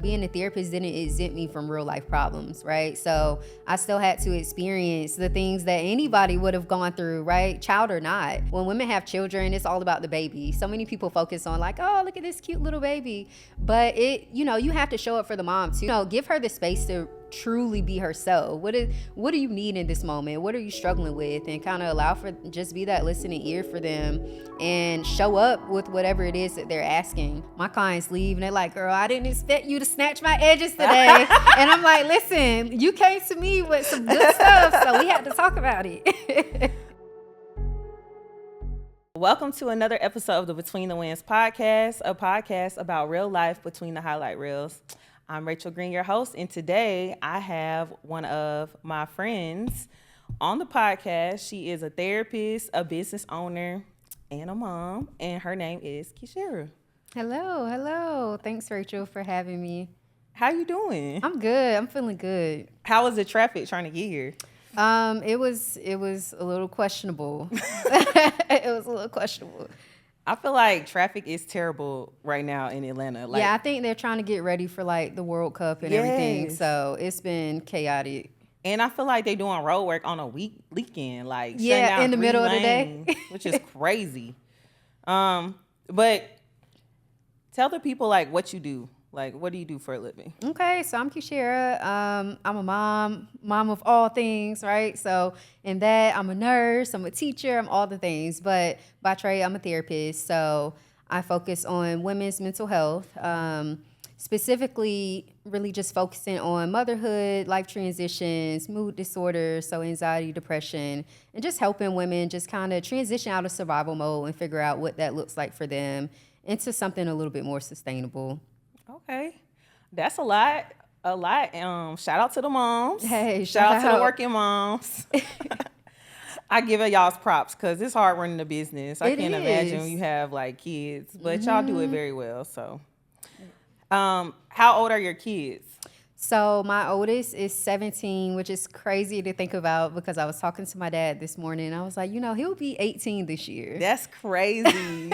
Being a therapist didn't exempt me from real life problems, right? So I still had to experience the things that anybody would have gone through, right? Child or not. When women have children, it's all about the baby. So many people focus on like, oh, look at this cute little baby. But you have to show up for the mom too. Give her the space to truly be herself. What do you need in this moment? What are you struggling with? And kind of allow for, just be that listening ear for them and show up with whatever it is that they're asking. My clients leave and they're like, girl, I didn't expect you to snatch my edges today. And I'm like, listen, you came to me with some good stuff, so we had to talk about it. Welcome to another episode of the Between the Wins podcast, a podcast about real life between the highlight reels. I'm Rachel Green, your host, and today I have one of my friends on the podcast. She is a therapist, a business owner, and a mom, and her name is Keshara. Hello. Thanks, Rachel, for having me. How you doing? I'm good. I'm feeling good. How was the traffic trying to get here? It was a little questionable. It was a little questionable. I feel like traffic is terrible right now in Atlanta. Yeah, I think they're trying to get ready for like the World Cup and everything. So it's been chaotic. And I feel like they're doing road work on a weekend, like yeah, down in the middle lanes, of the day, which is crazy. But tell the people like what you do. Like, what do you do for a living? Okay, so I'm Keshara. I'm a mom of all things, right? So in that, I'm a nurse, I'm a teacher, I'm all the things. But by trade, I'm a therapist. So I focus on women's mental health, specifically really just focusing on motherhood, life transitions, mood disorders, so anxiety, depression, and just helping women just kind of transition out of survival mode and figure out what that looks like for them into something a little bit more sustainable. Okay, that's a lot. Shout out to the moms. Hey, shout out to the working moms. I give it y'all's props because it's hard running a business. I can't imagine when you have like kids, but y'all do it very well. So, how old are your kids? So my oldest is 17, which is crazy to think about because I was talking to my dad this morning. I was like, he'll be 18 this year. That's crazy.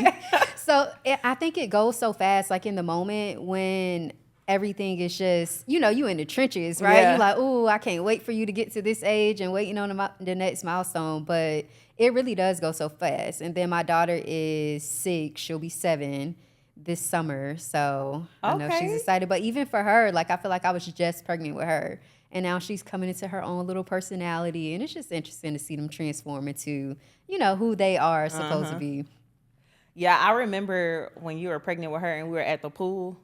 So I think it goes so fast, like in the moment when everything is just, you in the trenches, right? Yeah. You're like, ooh, I can't wait for you to get to this age and waiting on the next milestone. But it really does go so fast. And then my daughter is 6. She'll be 7 this summer. So I know she's excited. But even for her, like I feel like I was just pregnant with her. And now she's coming into her own little personality. And it's just interesting to see them transform into, who they are supposed to be. Yeah, I remember when you were pregnant with her and we were at the pool.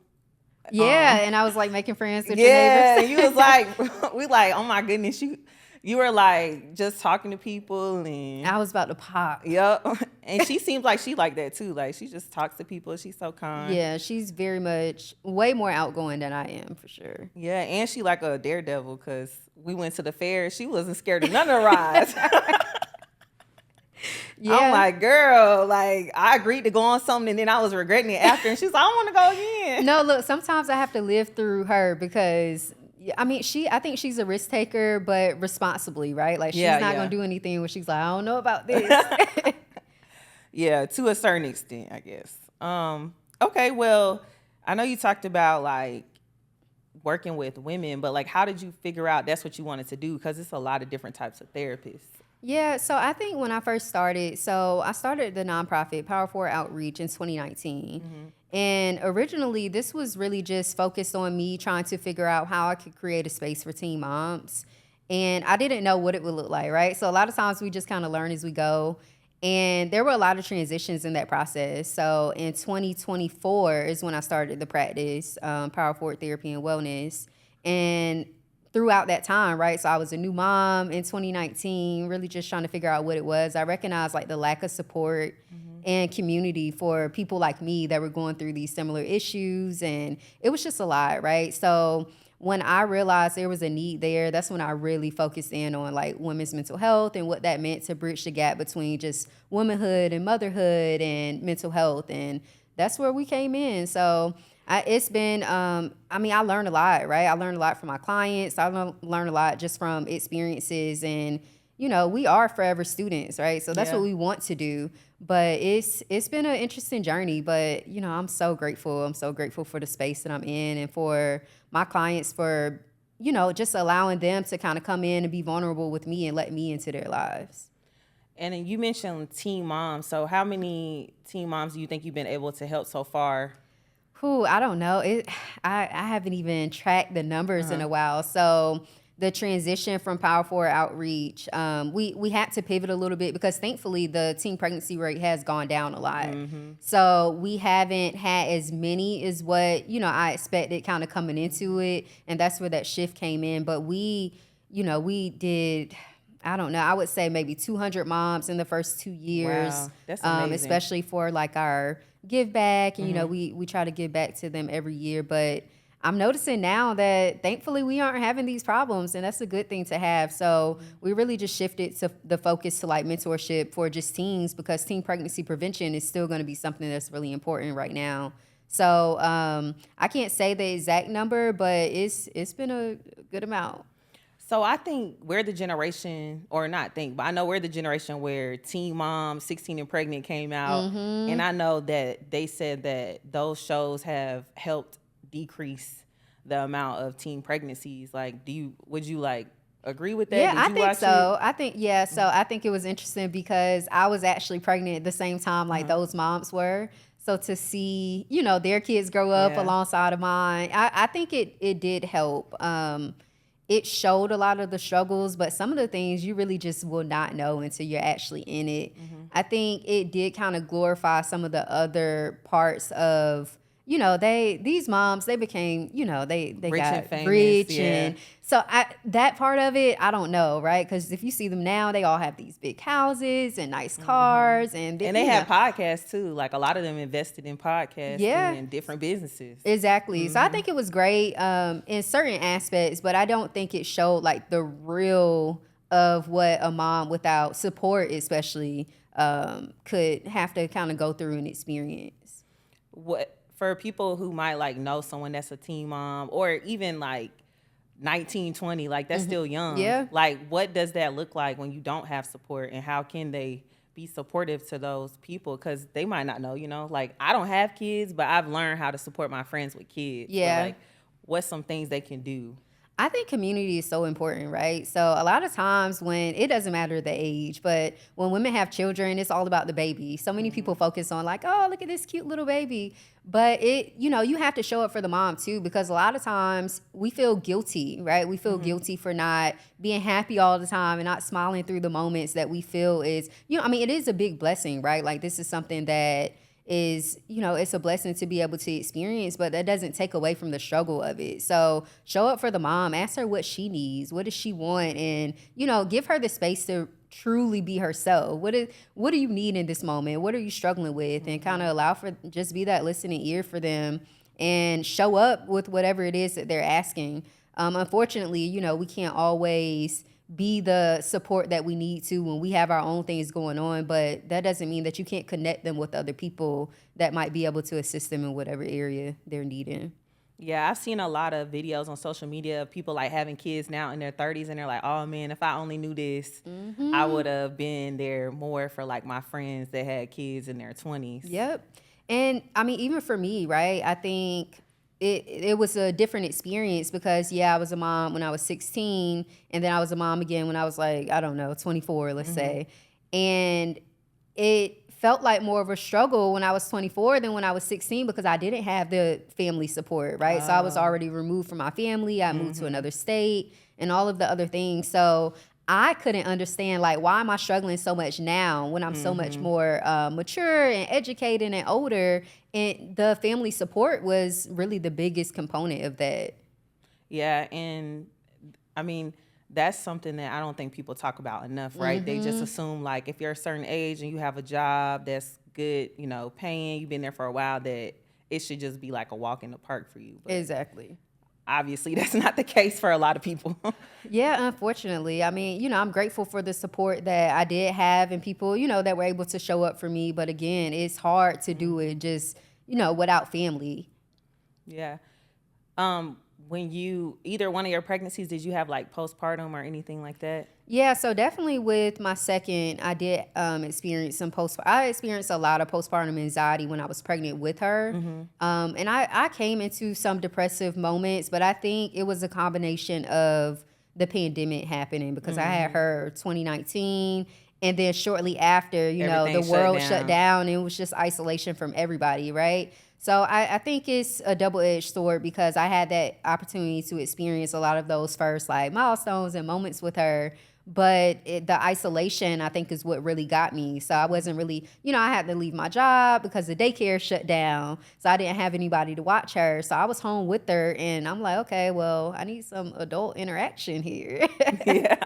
Yeah, and I was like making friends with your neighbors. Yeah, you was like, we like, oh my goodness, you were like just talking to people and I was about to pop. Yep. And she seems like she like that too. Like she just talks to people. She's so kind. Yeah, she's very much way more outgoing than I am for sure. Yeah, and she like a daredevil because we went to the fair. She wasn't scared of none of the rides. Yeah. I'm like, girl, like I agreed to go on something and then I was regretting it after. And she's like, I want to go again. No, look, sometimes I have to live through her because I think she's a risk taker, but responsibly, right? Like she's not going to do anything where she's like, I don't know about this. Yeah, to a certain extent, I guess. Okay, well, I know you talked about like working with women, but like how did you figure out that's what you wanted to do? Because it's a lot of different types of therapists. Yeah, so I think when I first started, I started the nonprofit Power 4 Outreach in 2019. Mm-hmm. And originally, this was really just focused on me trying to figure out how I could create a space for teen moms. And I didn't know what it would look like, right? So a lot of times we just kind of learn as we go. And there were a lot of transitions in that process. So in 2024 is when I started the practice, Power 4 Therapy and Wellness. And throughout that time, right? So I was a new mom in 2019, really just trying to figure out what it was. I recognized like the lack of support and community for people like me that were going through these similar issues. And it was just a lot, right? So when I realized there was a need there, that's when I really focused in on like women's mental health and what that meant to bridge the gap between just womanhood and motherhood and mental health. And that's where we came in. So it's been, I learned a lot, right? I learned a lot from my clients. I learned a lot just from experiences. And, we are forever students, right? So that's what we want to do. But it's been an interesting journey. But I'm so grateful. I'm so grateful for the space that I'm in and for my clients for just allowing them to kind of come in and be vulnerable with me and let me into their lives. And then you mentioned teen moms. So how many teen moms do you think you've been able to help so far? I don't know. I haven't even tracked the numbers in a while. So the transition from Power Forward Outreach, we had to pivot a little bit because thankfully the teen pregnancy rate has gone down a lot. So we haven't had as many as what, I expected kind of coming into it. And that's where that shift came in. But we did, I don't know, I would say maybe 200 moms in the first 2 years. Wow, that's amazing. Especially for like our give back. And, we try to give back to them every year. But I'm noticing now that thankfully we aren't having these problems, and that's a good thing to have. So we really just shifted to the focus to like mentorship for just teens because teen pregnancy prevention is still going to be something that's really important right now. So I can't say the exact number, but it's been a good amount. So I think we're the generation, or not think, but I know we're the generation where Teen Mom, 16 and Pregnant came out. And I know that they said that those shows have helped decrease the amount of teen pregnancies. Like, would you like agree with that? Yeah, I think so. I think it was interesting because I was actually pregnant at the same time like those moms were. So to see, their kids grow up alongside of mine, I think it did help. It showed a lot of the struggles, but some of the things you really just will not know until you're actually in it. I think it did kind of glorify some of the other parts of, these moms, they became, they rich got and famous, rich. And so that part of it, I don't know, right? Because if you see them now, they all have these big houses and nice cars. And they have podcasts too. Like a lot of them invested in podcasts and different businesses. Exactly. So I think it was great in certain aspects, but I don't think it showed like the real of what a mom without support especially could have to kind of go through and experience. What for people who might like know someone that's a teen mom or even like 19, 20, like that's still young. Yeah. Like what does that look like when you don't have support, and how can they be supportive to those people? Because they might not know, like I don't have kids, but I've learned how to support my friends with kids. Yeah. But, like what's some things they can do? I think community is so important, right? So a lot of times when it doesn't matter the age, but when women have children, it's all about the baby. So many people focus on like, oh, look at this cute little baby. But you have to show up for the mom too, because a lot of times we feel guilty, right? We feel guilty for not being happy all the time and not smiling through the moments that we feel is, it is a big blessing, right? Like this is something that is, it's a blessing to be able to experience, but that doesn't take away from the struggle of it. So show up for the mom, ask her what she needs, what does she want, and, give her the space to truly be herself. What do you need in this moment? What are you struggling with? And kind of allow for, just be that listening ear for them and show up with whatever it is that they're asking. Unfortunately, we can't always be the support that we need to when we have our own things going on, but that doesn't mean that you can't connect them with other people that might be able to assist them in whatever area they're needing. Yeah, I've seen a lot of videos on social media of people like having kids now in their 30s, and they're like, oh man, if I only knew this, I would have been there more for like my friends that had kids in their 20s. Yep. And even for me, right, I think it was a different experience because, I was a mom when I was 16, and then I was a mom again when I was like, I don't know, 24, let's say. And it felt like more of a struggle when I was 24 than when I was 16 because I didn't have the family support, right? So I was already removed from my family. I moved to another state and all of the other things. So I couldn't understand, like, why am I struggling so much now when I'm so much more mature and educated and older? And the family support was really the biggest component of that. Yeah, and that's something that I don't think people talk about enough, right? They just assume, like, if you're a certain age and you have a job that's good, paying, you've been there for a while, that it should just be like a walk in the park for you. But exactly. Obviously, that's not the case for a lot of people. Yeah, unfortunately. I'm grateful for the support that I did have and people, that were able to show up for me. But again, it's hard to do it just, without family. Yeah. when you, either one of your pregnancies, did you have like postpartum or anything like that? Yeah, so definitely with my second, I did experience some I experienced a lot of postpartum anxiety when I was pregnant with her. And I came into some depressive moments, but I think it was a combination of the pandemic happening because I had her 2019. And then shortly after, Everything the world shut shut down. It was just isolation from everybody, right? So I think it's a double-edged sword because I had that opportunity to experience a lot of those first like milestones and moments with her. But the isolation, I think, is what really got me. So I wasn't really, I had to leave my job because the daycare shut down. So I didn't have anybody to watch her. So I was home with her. And I'm like, okay, well, I need some adult interaction here. Yeah.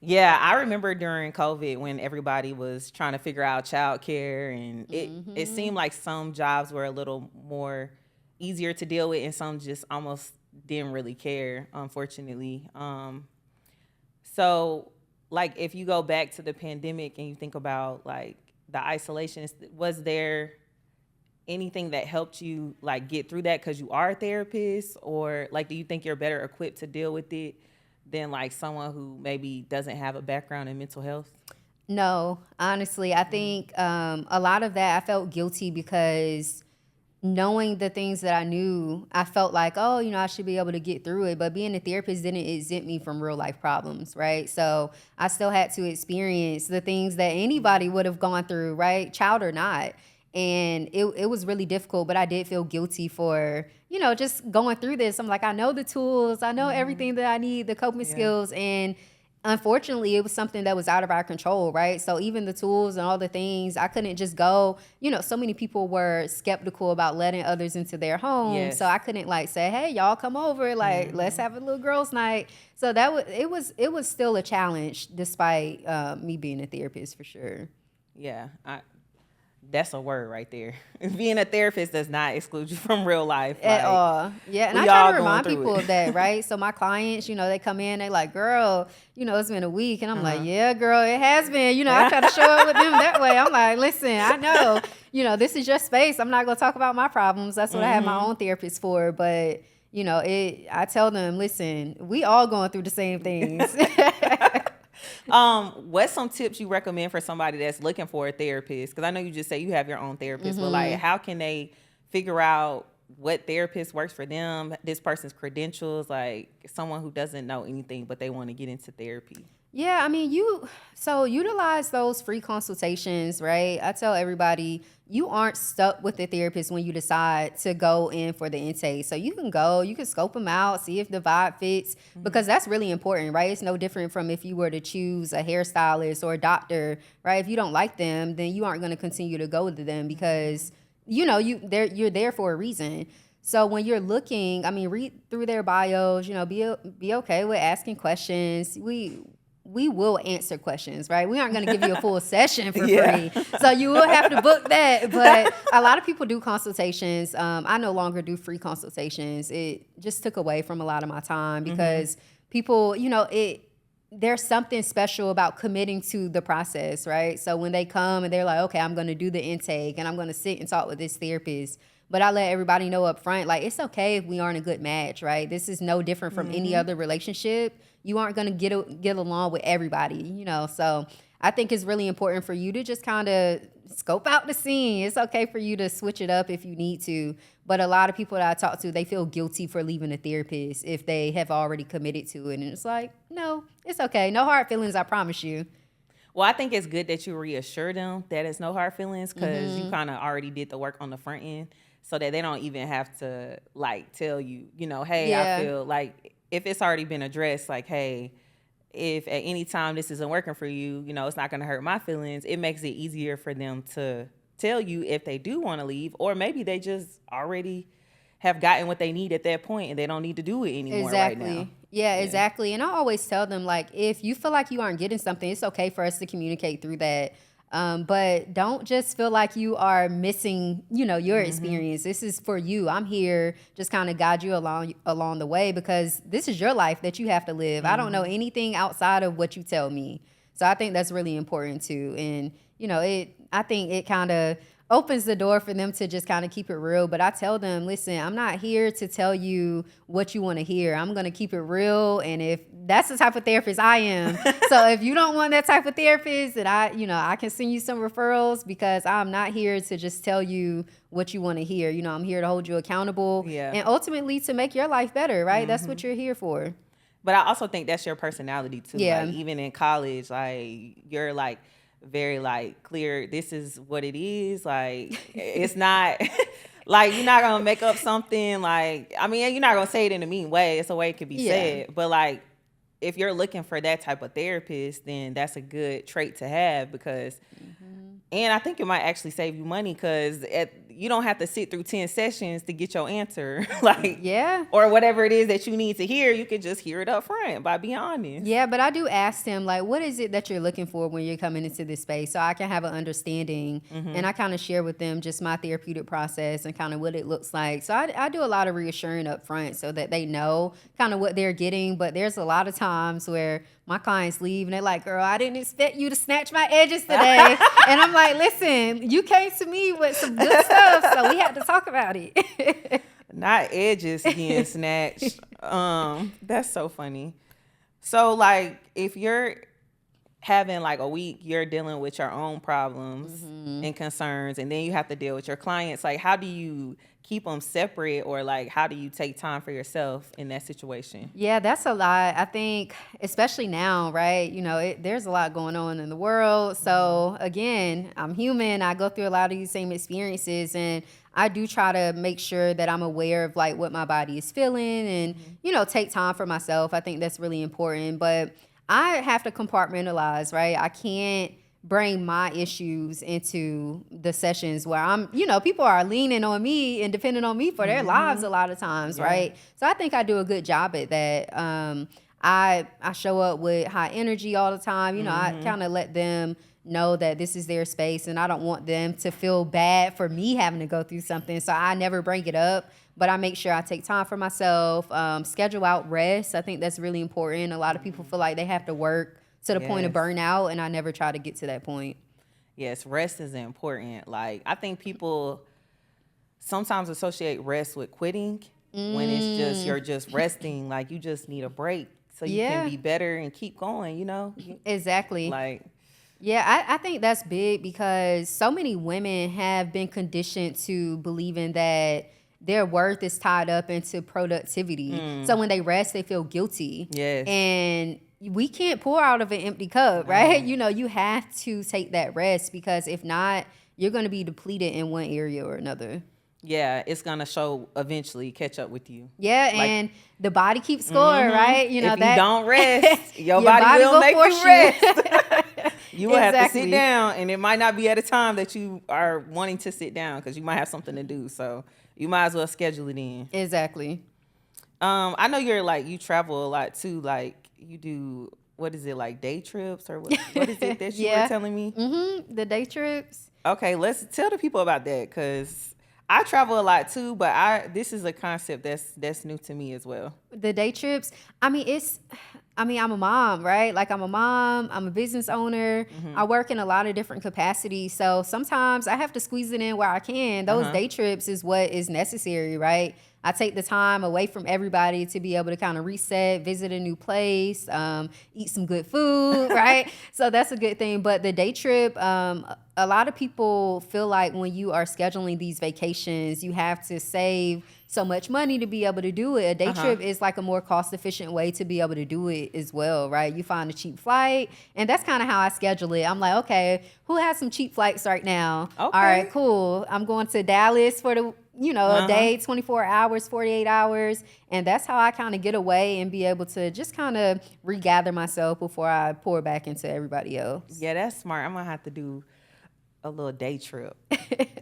Yeah, I remember during COVID when everybody was trying to figure out childcare, and it seemed like some jobs were a little more easier to deal with and some just almost didn't really care, unfortunately. So like if you go back to the pandemic and you think about like the isolation, was there anything that helped you like get through that because you are a therapist, or like do you think you're better equipped to deal with it than like someone who maybe doesn't have a background in mental health? No, honestly, I think a lot of that I felt guilty because knowing the things that I knew, I felt like, oh, I should be able to get through it. But being a therapist didn't exempt me from real life problems, right? So I still had to experience the things that anybody would have gone through, right? Child or not. And it was really difficult, but I did feel guilty for, just going through this. I'm like, I know the tools, I know everything that I need, the coping skills. And unfortunately, it was something that was out of our control, right? So even the tools and all the things, I couldn't just go, so many people were skeptical about letting others into their home. Yes. So I couldn't like say, hey, y'all come over, like, let's have a little girls' night. So it was still a challenge despite me being a therapist for sure. Yeah, that's a word right there. Being a therapist does not exclude you from real life. At all. Yeah, and I try to remind people of that, right? So my clients, they come in, they like, girl, it's been a week. And I'm like, yeah, girl, it has been. I try to show up with them that way. I'm like, listen, I know, this is your space. I'm not going to talk about my problems. That's what I have my own therapist for. But, I tell them, listen, we all going through the same things. What's some tips you recommend for somebody that's looking for a therapist? Because I know you just say you have your own therapist, but like, how can they figure out what therapist works for them, this person's credentials, like someone who doesn't know anything, but they want to get into therapy? Yeah, I mean, so utilize those free consultations, right? I tell everybody, you aren't stuck with the therapist when you decide to go in for the intake. So you can scope them out, see if the vibe fits, because that's really important, right? It's no different from if you were to choose a hairstylist or a doctor, right? If you don't like them, then you aren't going to continue to go to them because, you're there for a reason. So when you're looking, I mean, read through their bios, be okay with asking questions. We will answer questions, right? We aren't going to give you a full session for free. So you will have to book that. But a lot of people do consultations. I no longer do free consultations. It just took away from a lot of my time because people, there's something special about committing to the process, right? So when they come and they're like, okay, I'm going to do the intake and I'm going to sit and talk with this therapist. But I let everybody know up front, like, it's okay if we aren't a good match, right? This is no different from any other relationship. You aren't going to get along with everybody, So I think it's really important for you to just kind of scope out the scene. It's okay for you to switch it up if you need to. But a lot of people that I talk to, they feel guilty for leaving a therapist if they have already committed to it. And it's like, no, it's okay. No hard feelings, I promise you. Well, I think it's good that you reassure them that it's no hard feelings because you kind of already did the work on the front end so that they don't even have to, like, tell you, hey, I feel like if it's already been addressed, like, hey, if at any time this isn't working for you, it's not going to hurt my feelings. It makes it easier for them to tell you if they do want to leave, or maybe they just already have gotten what they need at that point and they don't need to do it anymore right now. Yeah, exactly. And I always tell them, like, if you feel like you aren't getting something, it's okay for us to communicate through that. But don't just feel like you are missing, your experience. This is for you. I'm here just kind of guide you along the way because this is your life that you have to live. I don't know anything outside of what you tell me. So I think that's really important too. And, I think it kind of opens the door for them to just kind of keep it real. But I tell them, listen, I'm not here to tell you what you want to hear. I'm going to keep it real. And if that's the type of therapist I am. So if you don't want that type of therapist, then I can send you some referrals, because I'm not here to just tell you what you want to hear. I'm here to hold you accountable and ultimately to make your life better, right? That's what you're here for. But I also think that's your personality too. Yeah. Like, even in college, like, you're like very like clear. This is what it is. Like, it's not like, you're not gonna make up something. Like, I mean, you're not gonna say it in a mean way. It's a way it could be said. But like, if you're looking for that type of therapist, then that's a good trait to have, because and I think it might actually save you money, because you don't have to sit through 10 sessions to get your answer. Like, or whatever it is that you need to hear. You can just hear it up front by being honest. Yeah, but I do ask them, like, what is it that you're looking for when you're coming into this space, so I can have an understanding. And I kind of share with them just my therapeutic process and kind of what it looks like. So I do a lot of reassuring up front so that they know kind of what they're getting. But there's a lot of times where my clients leave and they're like, girl, I didn't expect you to snatch my edges today. And I'm like, listen, you came to me with some good stuff, so we had to talk about it. Not edges being snatched. That's so funny. So like, if you're having like a week, you're dealing with your own problems and concerns, and then you have to deal with your clients, like, how do you keep them separate, or like, how do you take time for yourself in that situation? Yeah, that's a lot. I think, especially now, right? There's a lot going on in the world. So again, I'm human. I go through a lot of these same experiences, and I do try to make sure that I'm aware of like what my body is feeling, and, take time for myself. I think that's really important, but I have to compartmentalize, right? I can't bring my issues into the sessions where I'm, people are leaning on me and depending on me for their lives a lot of times, right? So I think I do a good job at that. I show up with high energy all the time. I kind of let them know that this is their space, and I don't want them to feel bad for me having to go through something. So I never bring it up, but I make sure I take time for myself, schedule out rest. I think that's really important. A lot of people feel like they have to work to the point of burnout, and I never try to get to that point. Yes, rest is important. Like, I think people sometimes associate rest with quitting when it's just, you're just resting. Like, you just need a break so you can be better and keep going, Exactly. Like, yeah, I think that's big, because so many women have been conditioned to believing that their worth is tied up into productivity. So when they rest, they feel guilty. Yes. And we can't pour out of an empty cup, right? You have to take that rest, because if not, you're going to be depleted in one area or another. Yeah, it's going to show eventually, catch up with you. Yeah, like, and the body keeps score, right? If you don't rest, your body will make you rest. You will have to sit down, and it might not be at a time that you are wanting to sit down, because you might have something to do. So you might as well schedule it in. Exactly. I know you travel a lot too. Like, you do, what is it, like day trips, or what is it that you were telling me? The day trips. Okay, let's tell the people about that, because I travel a lot too, but this is a concept that's new to me as well. The day trips. I'm a mom, right? Like, I'm a mom, I'm a business owner. I work in a lot of different capacities. So sometimes I have to squeeze it in where I can. Those day trips is what is necessary, right? I take the time away from everybody to be able to kind of reset, visit a new place, eat some good food, right? So that's a good thing. But the day trip, a lot of people feel like when you are scheduling these vacations, you have to save so much money to be able to do it. A day trip is like a more cost-efficient way to be able to do it as well, right? You find a cheap flight, and that's kind of how I schedule it. I'm like, okay, who has some cheap flights right now? Okay. All right, cool. I'm going to Dallas for the a day, 24 hours, 48 hours. And that's how I kind of get away and be able to just kind of regather myself before I pour back into everybody else. Yeah, that's smart. I'm going to have to do a little day trip.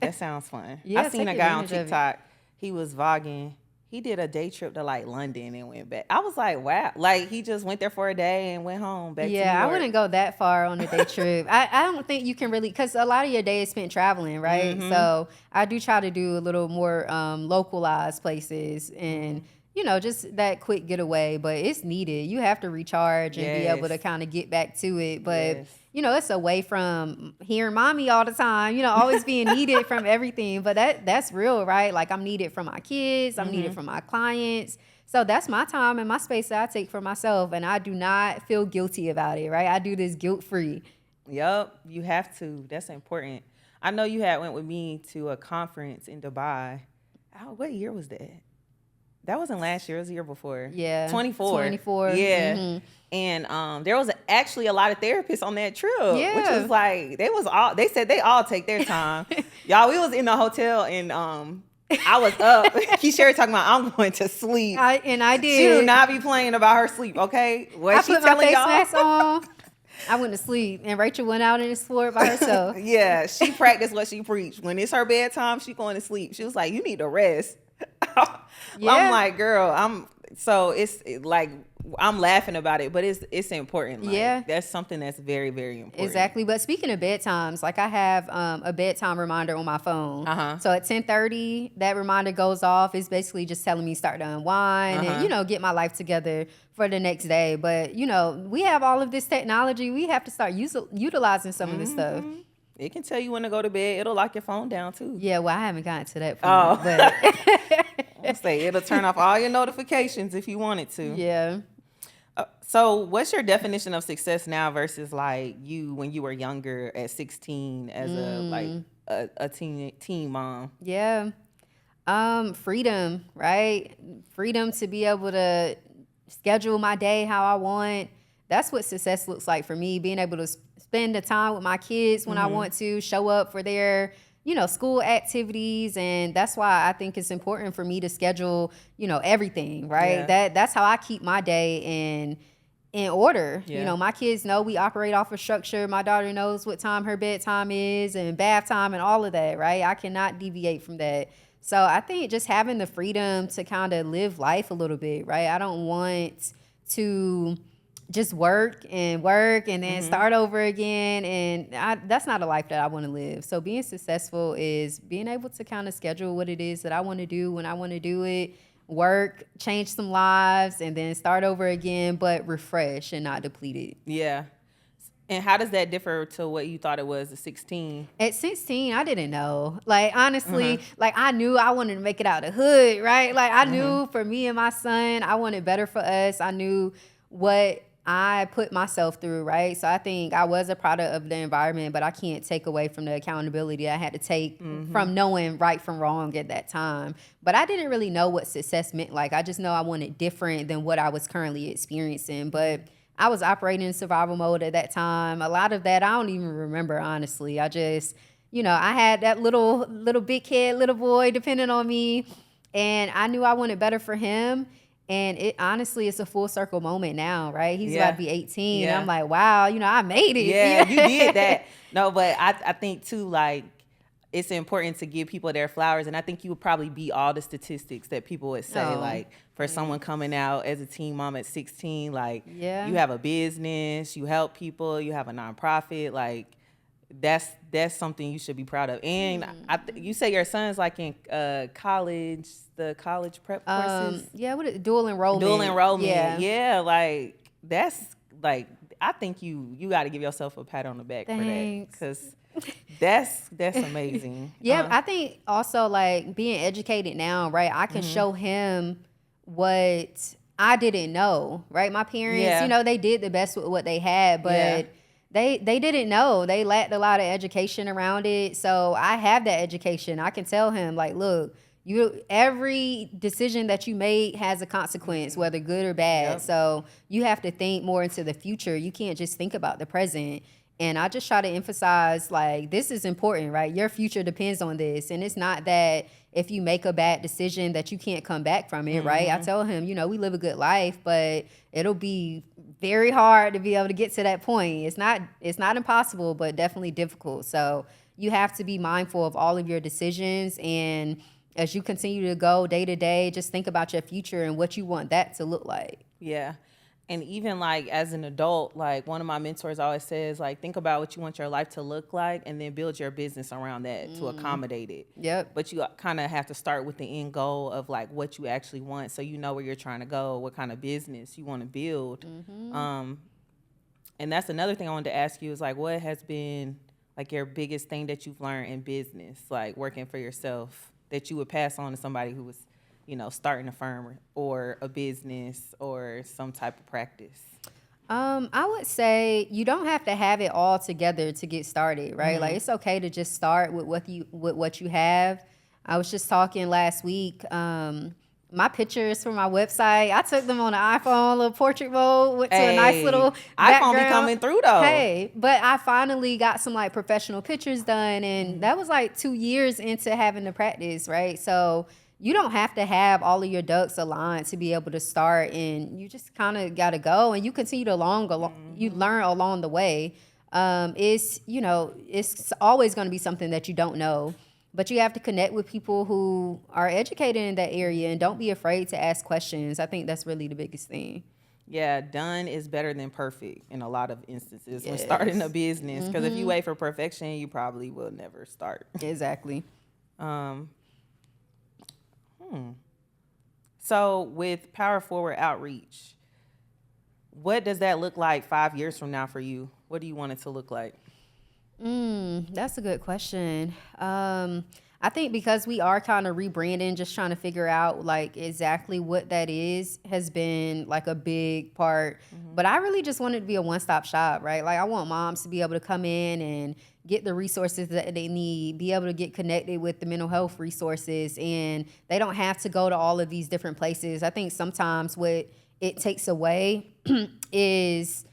That sounds fun. Yeah, I seen a guy on TikTok. He was vlogging. He did a day trip to like London and went back. I was like, wow. Like, he just went there for a day and went home back to New York. I wouldn't go that far on a day trip. I don't think you can really, because a lot of your day is spent traveling, right? So I do try to do a little more localized places and, just that quick getaway. But it's needed. You have to recharge and be able to kind of get back to it. But, it's away from hearing mommy all the time, always being needed from everything. But that's real, right? Like, I'm needed from my kids. I'm needed from my clients. So that's my time and my space that I take for myself. And I do not feel guilty about it, right? I do this guilt-free. Yep, you have to. That's important. I know you had went with me to a conference in Dubai. Oh, what year was that? That wasn't last year. It was the year before. Yeah. 24. 24. Yeah. Mm-hmm. And there was actually a lot of therapists on that trip. Yeah. Which was like, they said they all take their time. Y'all, we was in the hotel and I was up. Keshara talking about, I'm going to sleep. I did. She do not be playing about her sleep, okay? What she put my telling face y'all? mask on. I went to sleep, and Rachel went out in the floor by herself. Yeah, she practiced what she preached. When it's her bedtime, she going to sleep. She was like, you need to rest. Yeah. I'm like, girl, I'm laughing about it, but it's important. Like, yeah. That's something that's very, very important. Exactly. But speaking of bedtimes, like, I have a bedtime reminder on my phone. Uh-huh. So at 10:30, that reminder goes off. It's basically just telling me start to unwind and, get my life together for the next day. But, we have all of this technology. We have to start utilizing some of this stuff. It can tell you when to go to bed. It'll lock your phone down, too. Yeah, well, I haven't gotten to that point. But I'll say it'll turn off all your notifications if you want it to. Yeah. So what's your definition of success now versus like you when you were younger at 16 as a teen mom? Yeah. Freedom, right? Freedom to be able to schedule my day how I want. That's what success looks like for me, being able to spend the time with my kids when I want to, show up for their school activities. And that's why I think it's important for me to schedule, everything, right? Yeah. That's how I keep my day in order. Yeah. My kids know we operate off of structure. My daughter knows what time her bedtime is and bath time and all of that, right? I cannot deviate from that. So I think just having the freedom to kind of live life a little bit, right? I don't want to just work and then start over again. And that's not a life that I want to live. So being successful is being able to kind of schedule what it is that I want to do when I want to do it, work, change some lives, and then start over again, but refresh and not depleted. Yeah. And how does that differ to what you thought it was at 16? At 16, I didn't know. Like, honestly, like, I knew I wanted to make it out of the hood, right? Like, I knew for me and my son, I wanted better for us. I knew what I put myself through, right? So I think I was a product of the environment, but I can't take away from the accountability I had to take from knowing right from wrong at that time. But I didn't really know what success meant. Like, I just know I wanted different than what I was currently experiencing. But I was operating in survival mode at that time. A lot of that I don't even remember, honestly. I just, I had that little big kid, little boy depending on me, and I knew I wanted better for him. And it honestly, it's a full circle moment now, right? He's about to be 18. Yeah. I'm like, wow, I made it. Yeah, you did that. No, but I think too, like, it's important to give people their flowers. And I think you would probably beat all the statistics that people would say, like, for someone coming out as a teen mom at 16, like, you have a business, you help people, you have a nonprofit, like, that's something you should be proud of. And you say your son's like in college, the college prep courses. What dual enrollment? Dual enrollment. Yeah, yeah, like that's like I think you got to give yourself a pat on the back for that because that's amazing. Yeah, I think also like being educated now, right? I can show him what I didn't know, right? My parents, they did the best with what they had, but they didn't know. They lacked a lot of education around it. So I have that education. I can tell him, like, look, every decision that you made has a consequence, whether good or bad. So you have to think more into the future. You can't just think about the present. And I just try to emphasize, like, this is important, right? Your future depends on this. And it's not that if you make a bad decision that you can't come back from it, right? I tell him, we live a good life, but it'll be very hard to be able to get to that point. It's not impossible, but definitely difficult. So you have to be mindful of all of your decisions. And as you continue to go day to day, just think about your future and what you want that to look like. Yeah. And even like as an adult, like one of my mentors always says, like, think about what you want your life to look like and then build your business around that to accommodate it. Yep. But you kind of have to start with the end goal of like what you actually want. So you know where you're trying to go, what kind of business you want to build. And that's another thing I wanted to ask you is like, what has been like your biggest thing that you've learned in business, like working for yourself, that you would pass on to somebody who was, starting a firm or a business or some type of practice? I would say you don't have to have it all together to get started, right? Like it's okay to just start with what you have. I was just talking last week. My pictures for my website, I took them on an iPhone, little portrait mode, went to a nice little background. iPhone be coming through though. Hey, but I finally got some like professional pictures done, and that was like 2 years into having to practice, right? So you don't have to have all of your ducks aligned to be able to start, and you just kind of got to go, and you continue to you learn along the way. It's always going to be something that you don't know, but you have to connect with people who are educated in that area, and don't be afraid to ask questions. I think that's really the biggest thing. Yeah, done is better than perfect in a lot of instances when starting a business. Because if you wait for perfection, you probably will never start. Exactly. So with Power Forward Outreach, what does that look like 5 years from now for you? What do you want it to look like? That's a good question. I think because we are kind of rebranding, just trying to figure out like exactly what that is has been like a big part. But I really just want it to be a one-stop shop, right? Like I want moms to be able to come in and get the resources that they need, be able to get connected with the mental health resources, and they don't have to go to all of these different places. I think sometimes what it takes away is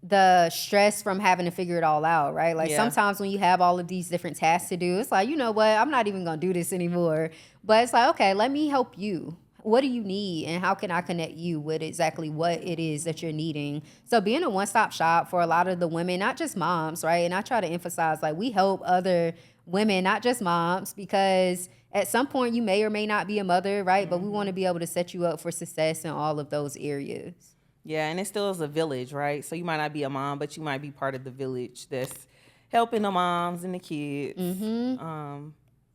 the stress from having to figure it all out, right? Like sometimes when you have all of these different tasks to do, it's like, you know what, I'm not even gonna do this anymore. But it's like, okay, let me help you. What do you need, and how can I connect you with exactly what it is that you're needing? So being a one-stop shop for a lot of the women, not just moms, right? And I try to emphasize like we help other women, not just moms, because at some point you may or may not be a mother, right? But we want to be able to set you up for success in all of those areas. Yeah, and it still is a village, right? So you might not be a mom, but you might be part of the village that's helping the moms and the kids,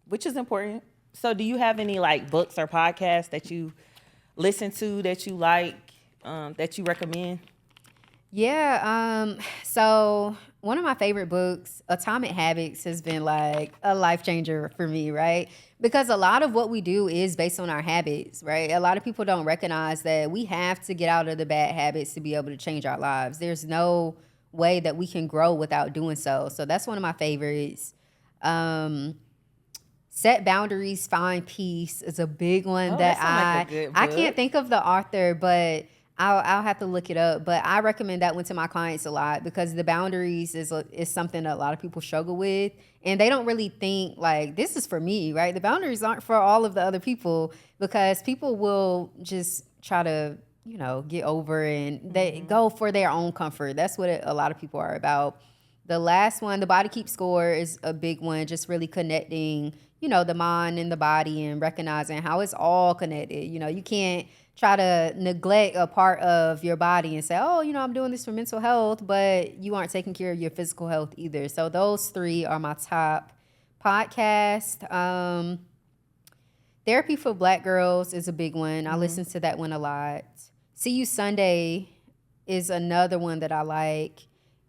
which is important. So do you have any like books or podcasts that you listen to that you like, that you recommend? Yeah. So one of my favorite books, Atomic Habits, has been like a life changer for me, right? Because a lot of what we do is based on our habits, right? A lot of people don't recognize that we have to get out of the bad habits to be able to change our lives. There's no way that we can grow without doing so. So that's one of my favorites. Set Boundaries, Find Peace is a big one that I can't think of the author, but I'll have to look it up. But I recommend that one to my clients a lot because the boundaries is something that a lot of people struggle with, and they don't really think like this is for me, right? The boundaries aren't for all of the other people because people will just try to get over, and they go for their own comfort. That's what a lot of people are about. The last one, The Body Keeps Score, is a big one, just really connecting the mind and the body and recognizing how it's all connected. You can't try to neglect a part of your body and say, oh, I'm doing this for mental health, but you aren't taking care of your physical health either. So those three are my top podcast. Therapy for Black Girls is a big one. I listen to that one a lot. See You Sunday is another one that I like.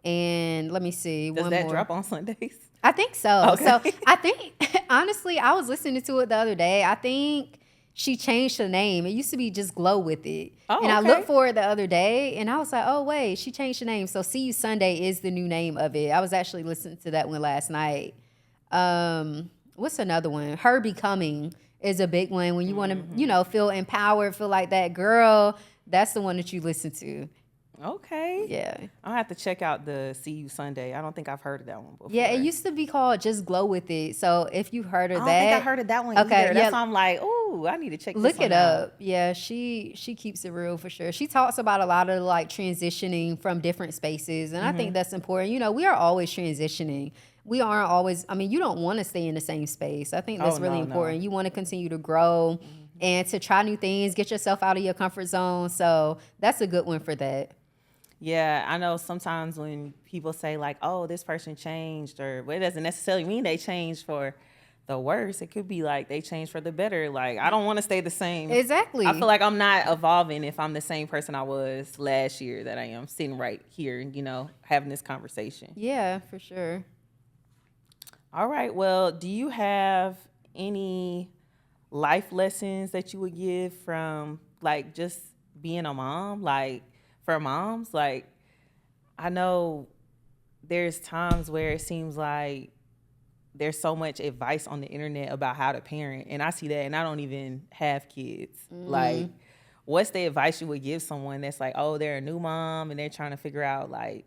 And let me see. Does that drop on Sundays? I think so. Okay. So I think, honestly, I was listening to it the other day. I think she changed the name. It used to be just Glow With It. And I looked for it the other day, and I was like, oh, wait, she changed the name. So See You Sunday is the new name of it. I was actually listening to that one last night. What's another one? Her Becoming is a big one. When you want to, feel empowered, feel like that girl, that's the one that you listen to. Okay. Yeah. I'll have to check out the See You Sunday. I don't think I've heard of that one before. Yeah, it used to be called Just Glow With It. So if you heard of that. I don't think I heard of that one either. That's why I'm like, oh, I need to check this one out. Look it up. Yeah, she keeps it real for sure. She talks about a lot of like transitioning from different spaces. And I think that's important. We are always transitioning. We aren't always, you don't want to stay in the same space. I think that's really important. You want to continue to grow and to try new things, get yourself out of your comfort zone. So that's a good one for that. Yeah, I know sometimes when people say like, oh, this person changed, or well, it doesn't necessarily mean they changed for the worse. It could be like they change for the better. Like, I don't want to stay the same. Exactly. I feel like I'm not evolving if I'm the same person I was last year that I am sitting right here, having this conversation. Yeah, for sure. All right. Well, do you have any life lessons that you would give from like just being a mom? Like for moms, like I know there's times where it seems like there's so much advice on the internet about how to parent, and I see that, and I don't even have kids. Like, what's the advice you would give someone that's like, oh, they're a new mom and they're trying to figure out like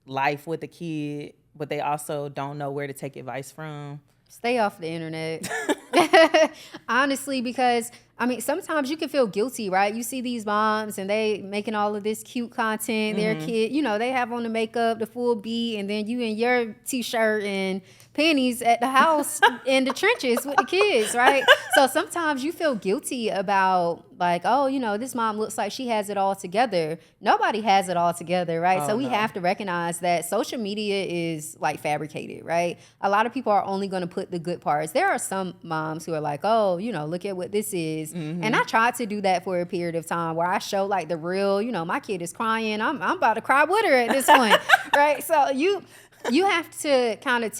life with a kid, but they also don't know where to take advice from? Stay off the internet. Honestly, because I mean, sometimes you can feel guilty, right? You see these moms and they making all of this cute content. Their kid, they have on the makeup, the full beat, and then you in your t-shirt and panties at the house in the trenches with the kids, right? So sometimes you feel guilty about like, oh, this mom looks like she has it all together. Nobody has it all together, right? So we have to recognize that social media is like fabricated, right? A lot of people are only going to put the good parts. There are some moms who are like, oh, look at what this is. And I tried to do that for a period of time where I show like the real, my kid is crying. I'm about to cry with her at this point, right? So you have to kind of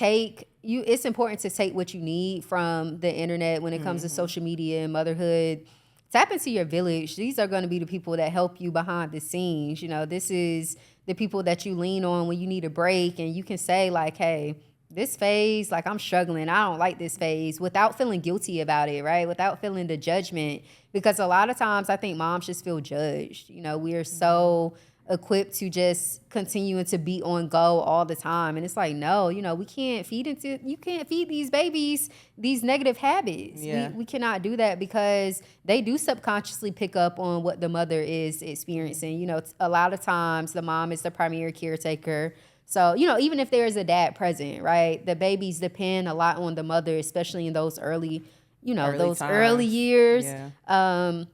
it's important to take what you need from the internet when it comes to social media and motherhood. Tap into your village. These are going to be the people that help you behind the scenes. This is the people that you lean on when you need a break, and you can say like, hey, this phase, like I'm struggling. I don't like this phase, without feeling guilty about it, right? Without feeling the judgment. Because a lot of times I think moms just feel judged. We are so equipped to just continuing to be on go all the time. And it's like, no, you can't feed these babies these negative habits. Yeah. We cannot do that because they do subconsciously pick up on what the mother is experiencing. A lot of times the mom is the primary caretaker. So, even if there is a dad present, right, the babies depend a lot on the mother, especially in those early years. Yeah.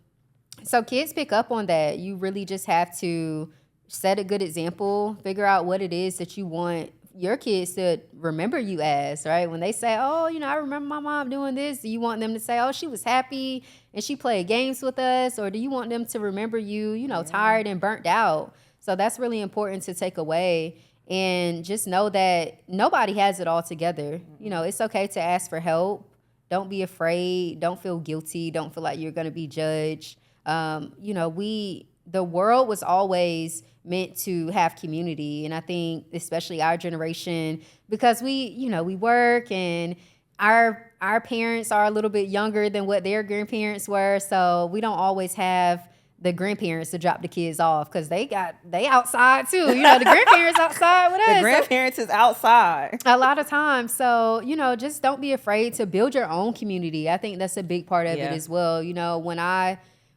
So kids pick up on that. You really just have to set a good example, figure out what it is that you want your kids to remember you as, right? When they say, oh, I remember my mom doing this, do you want them to say, oh, she was happy and she played games with us? Or do you want them to remember you, tired and burnt out? So that's really important to take away. And just know that nobody has it all together. It's okay to ask for help. Don't be afraid. Don't feel guilty. Don't feel like you're going to be judged. The world was always meant to have community. And I think especially our generation, because we work and our parents are a little bit younger than what their grandparents were. So we don't always have the grandparents to drop the kids off because they outside too. The grandparents outside with us. The grandparents is outside a lot of times. So, just don't be afraid to build your own community. I think that's a big part of it as well.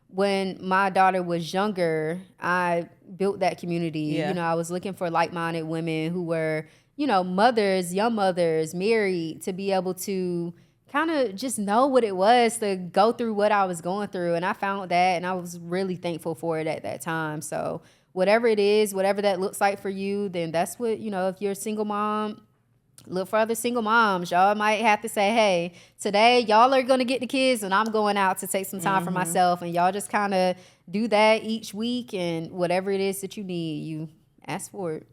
When my daughter was younger, I built that community. Yeah. I was looking for like-minded women who were, mothers, young mothers, married, to be able to kind of just know what it was to go through what I was going through. And I found that, and I was really thankful for it at that time. So whatever it is, whatever that looks like for you, then that's what, if you're a single mom, look for other single moms. Y'all might have to say, hey, today y'all are going to get the kids and I'm going out to take some time for myself. And y'all just kind of do that each week, and whatever it is that you need, you ask for it.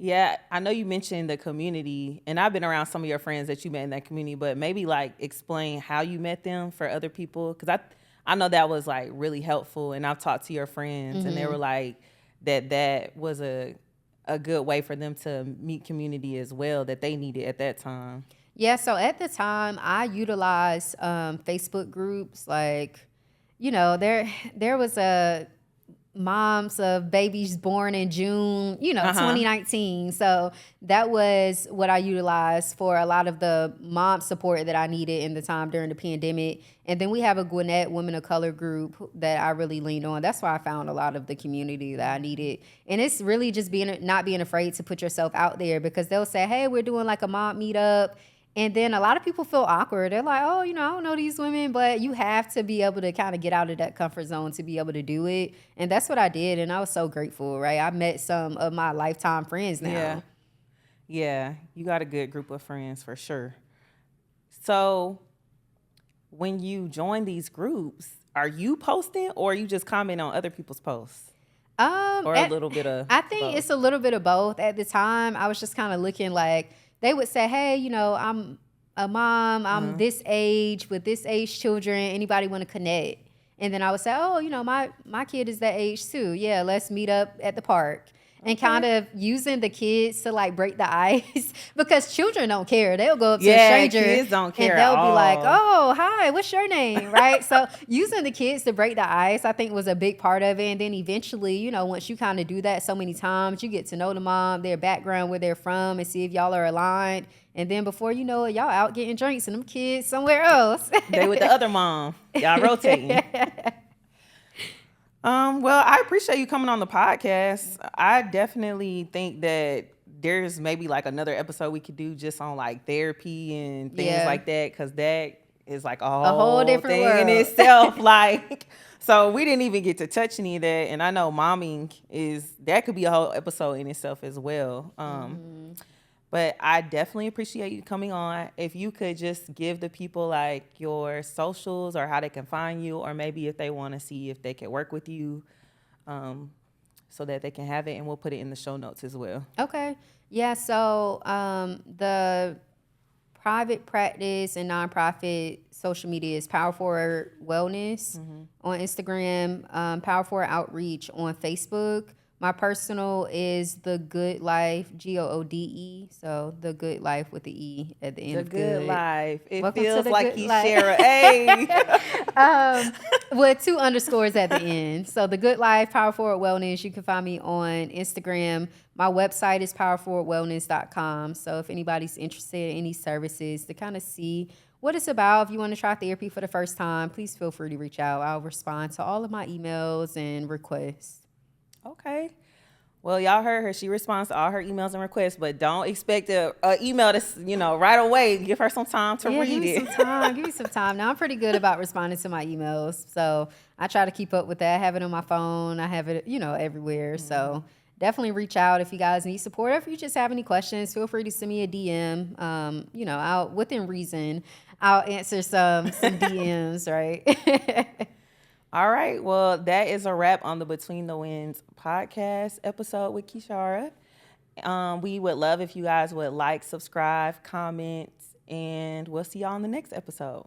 Yeah, I know you mentioned the community, and I've been around some of your friends that you met in that community, but maybe like explain how you met them for other people. Because I know that was like really helpful, and I've talked to your friends and they were like that was a good way for them to meet community as well that they needed at that time. Yeah, so at the time I utilized Facebook groups. Like, there was a moms of babies born in June, 2019. So that was what I utilized for a lot of the mom support that I needed in the time during the pandemic. And then we have a Gwinnett Women of Color group that I really leaned on. That's where I found a lot of the community that I needed. And it's really just not being afraid to put yourself out there, because they'll say, hey, we're doing like a mom meetup. And then a lot of people feel awkward. They're like, oh, I don't know these women. But you have to be able to kind of get out of that comfort zone to be able to do it. And that's what I did. And I was so grateful, right? I met some of my lifetime friends now. Yeah. You got a good group of friends for sure. So when you join these groups, are you posting or are you just commenting on other people's posts? Or a little bit of I think both? it's a little bit of both. At the time, I was just kind of looking like they would say, hey, I'm a mom, I'm this age with this age children. Anybody want to connect? And then I would say, oh, my kid is that age too. Yeah, let's meet up at the park. And kind of using the kids to like break the ice because children don't care. They'll go up to a stranger kids don't care and they'll at be like, all. oh, hi, what's your name? Right? So using the kids to break the ice, I think was a big part of it. And then eventually, once you kind of do that so many times, you get to know the mom, their background, where they're from, and see if y'all are aligned. And then before you know it, y'all out getting drinks and them kids somewhere else. They with the other mom. Y'all rotating. Well, I appreciate you coming on the podcast. I definitely think that there's maybe like another episode we could do just on like therapy and things like that, because that is like a whole different thing world in itself. Like, so we didn't even get to touch any of that. And I know momming that could be a whole episode in itself as well. But I definitely appreciate you coming on. If you could just give the people like your socials or how they can find you, or maybe if they want to see if they can work with you, so that they can have it, and we'll put it in the show notes as well. Okay. Yeah. So the private practice and nonprofit social media is Power Forward Wellness on Instagram, Power Forward Outreach on Facebook. My personal is The Good Life, Goode. So The Good Life with the E at the end of good. The Good Life. It Welcome feels to the like Good Life. Keshara. Hey. With 2 underscores at the end. So The Good Life, Power Forward Wellness. You can find me on Instagram. My website is powerforwardwellness.com. So if anybody's interested in any services to kind of see what it's about, if you want to try therapy for the first time, please feel free to reach out. I'll respond to all of my emails and requests. Okay. Well, y'all heard her. She responds to all her emails and requests, but don't expect a email to, right away. Give her some time to read give me it. some time. Give me some time. Now, I'm pretty good about responding to my emails, so I try to keep up with that. I have it on my phone. I have it, everywhere. So definitely reach out if you guys need support. Or if you just have any questions, feel free to send me a DM. I'll, within reason, I'll answer some DMs, right? All right. Well, that is a wrap on the Between the Winds podcast episode with Keshara. We would love if you guys would like, subscribe, comment, and we'll see y'all on the next episode.